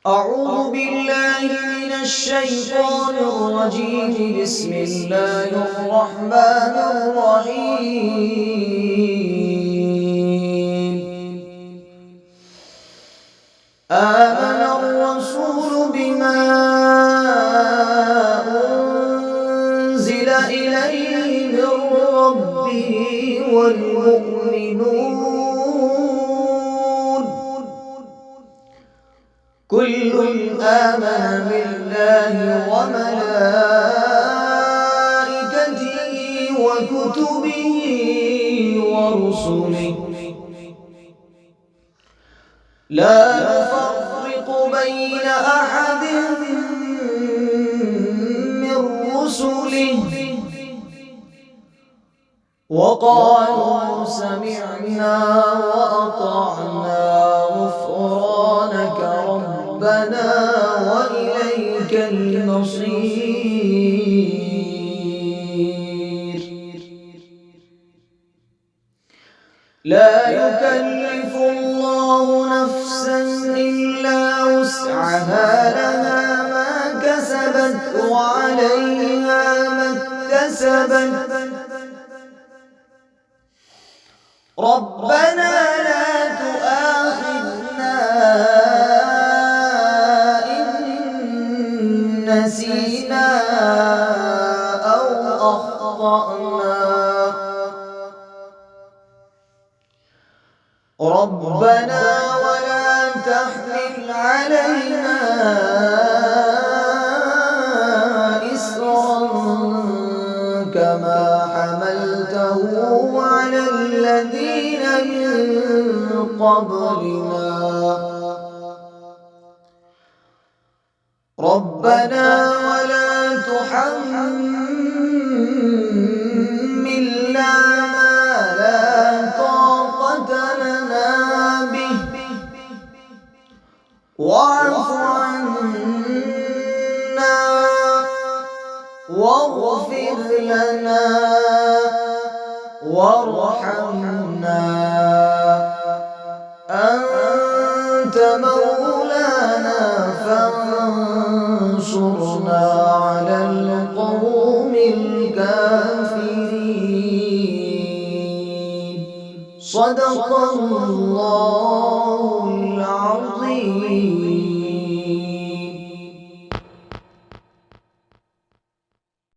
أعوذ بالله من الشيطان الرجيم. بسم الله الرحمن الرحيم. آمن الرسول بما أنزل إليه من ربه والمؤمنون كل آمن بالله وملائكته وكتبه ورسله لا نفرق بين أحد من رسله وقالوا سمعنا وأطعنا غفرانك ربنا وإليك المصير. لا يكلف الله نفسا إلا وسعها، لها ما كسبت وعليها ما اكتسبت. ربنا لا تؤاخذنا إن نسينا أو أخطأنا. ربنا ولا تحمل علينا إصرا كما حملته على الذين من قبلنا. ربنا ولا تحملنا ما لا طاقة لنا به واعف عنا واغفر لنا وارحمنا أنت مولانا فانصرنا على القوم الكافرين. صدق الله العظيم.